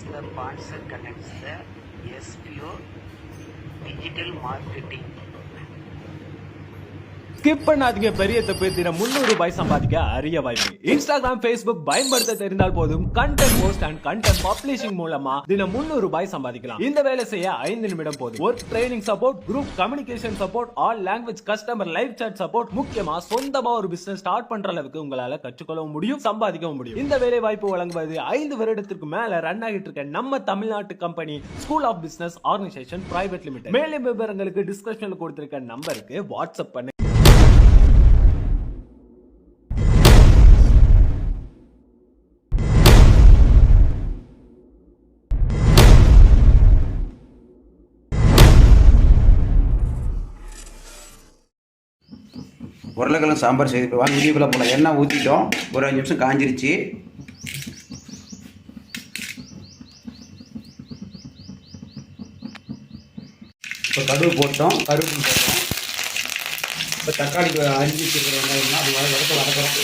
is the sponsor connects the SPO digital marketing. Skip பண்ணாதீங்க. பெரிய தப்பு. தினம் 300 ரூபாய் சம்பாதிக்க அரிய வாய்ப்பு. இன்ஸ்டாகிராம், Facebook பயன்படுத்த தெரிந்தால் போதும். Content post and content publishing மூலமா தினம் 300 ரூபாய் சம்பாதிக்கலாம். இந்த வேலை செய்ய 5 நிமிடம் போதும். Work training support, group communication support, all language customer live chat support, முக்கியமா சொந்தமா ஒரு பிசினஸ் ஸ்டார்ட் பண்ற அளவுக்கு உங்களால கற்றுக்கொள்ளவும் முடியும், சம்பாதிக்கவும் முடியும். இந்த வேலை வாய்ப்பு வழங்குவது 5 வருடத்திற்கு மேல ரன் ஆகிட்டு இருக்க நம்ம தமிழ்நாட்டு company school of business organisation private limited. மேலும் விவரங்களுக்கு டிஸ்கிரிப்ஷன்ல கொடுத்திருக்க நம்பருக்கு வாட்ஸ்அப் பண்ணு. உருளைக்கிழங்கு சாம்பார் செய்து வாங்க வீடியோக்குள்ளே போகலாம். எண்ணெய் ஊற்றிட்டோம், ஒரு 5 நிமிஷம் காஞ்சிருச்சு. இப்போ கடுகு போட்டோம், கருவேப்பிலை போட்டோம். இப்போ தக்காளி அரிஞ்சு வச்சுருக்கிற வெங்காயம்னா அது வதக்கிறோம்.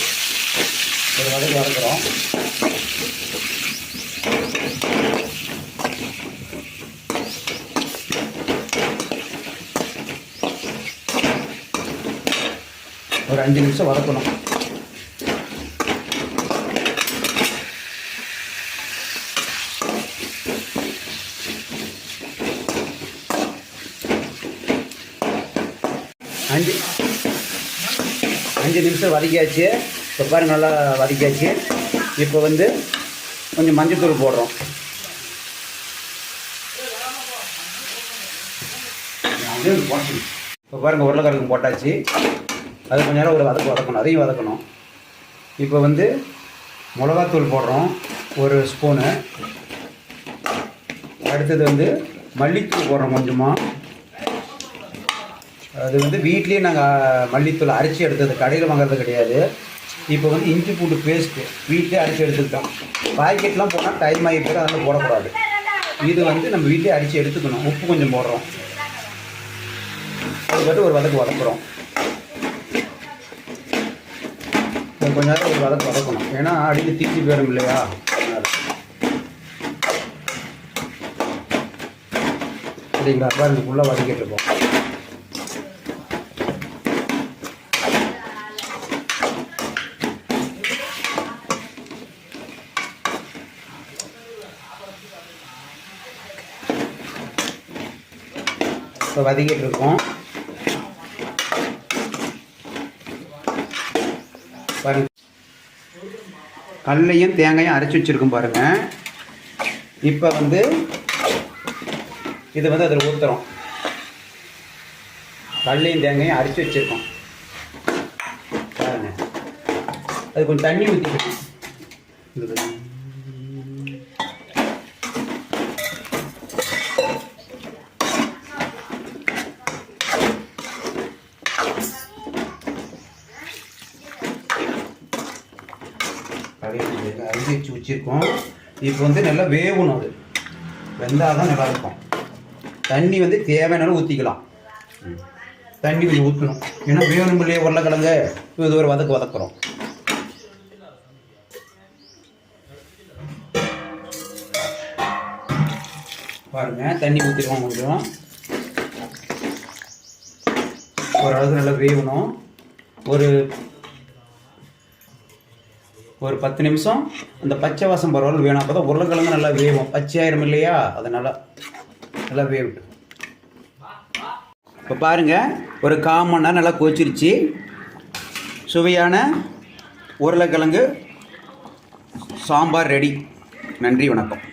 ஒரு வதக்குறோம். ஒரு 5 நிமிஷம் வதக்கணும். அஞ்சு நிமிஷம் வதக்கியாச்சு. இப்போ பாருங்க, நல்லா வதக்கியாச்சு. இப்போ கொஞ்சம் மஞ்சள் போடுறோம். இப்போ பாருங்கள், உருளைக்கிழங்கு போட்டாச்சு. அது கொஞ்ச நேரம் ஒரு வதக்கணும், அதையும் வதக்கணும். இப்போ மிளகாத்தூள் போடுறோம், ஒரு ஸ்பூனு. அடுத்தது மல்லித்தூள் போடுறோம் கொஞ்சமாக. அது வீட்லேயே நாங்கள் மல்லித்தூள் அரைச்சி எடுத்தது, கடையில் வாங்குறது கிடையாது. இப்போ இஞ்சி பூண்டு பேஸ்ட்டு வீட்டிலே அரைச்சி எடுத்துக்கிட்டோம். பாக்கெட்லாம் போனால் டைம் ஆகி போய்ட்டு அதெல்லாம் போடக்கூடாது. இது நம்ம வீட்டிலே அரைச்சி எடுத்துக்கணும். உப்பு கொஞ்சம் போடுறோம். அது ஒரு வதக்குறோம். கொஞ்ச நேரம் ஒரு வதக்கணும், ஏன்னா அடியில் தீச்சி போயிடும் இல்லையா. சரிங்களா? பாருங்க, ஃபுல்லாக வதக்கிட்டு இருக்கோம். இப்போ வதக்கிட்டு இருக்கோம். பாருங்க, கடலையும் தேங்காயும் அரைச்சி வச்சுருக்கோம் பாருங்கள். இப்போ இது அதில் ஊற்றுறோம். கடலையும் தேங்காயும் அரைச்சி வச்சுருக்கோம் பாருங்கள். அது கொஞ்சம் தண்ணி ஊற்றிக்கணும். அரிசி வச்சுருக்கோம். இப்போ நல்லா வேகணும். அது வெந்தால் தான் நல்லாயிருக்கும். தண்ணி தேவையான ஊற்றிக்கலாம். தண்ணி கொஞ்சம் ஊற்றணும், ஏன்னா வேணும் இல்லையே உருளைக்கிழங்கு. இது ஒரு வதக்குறோம். பாருங்க, தண்ணி ஊற்றிடுவோம். கொஞ்சம் ஓரளவுக்கு நல்லா வேகணும். ஒரு 10 நிமிஷம் அந்த பச்சை வாசம் பரவாயில்ல வேணும். அப்போ தான் உருளைக்கிழங்கு நல்லா வேகும். பச்சையாயிரம் இல்லையா, அதனால் நல்லா வேவிட்டு. இப்போ பாருங்கள், ஒரு 1/4 மணி நேரம் நல்லா கொதிச்சிருச்சு. சுவையான உருளைக்கிழங்கு சாம்பார் ரெடி. நன்றி, வணக்கம்.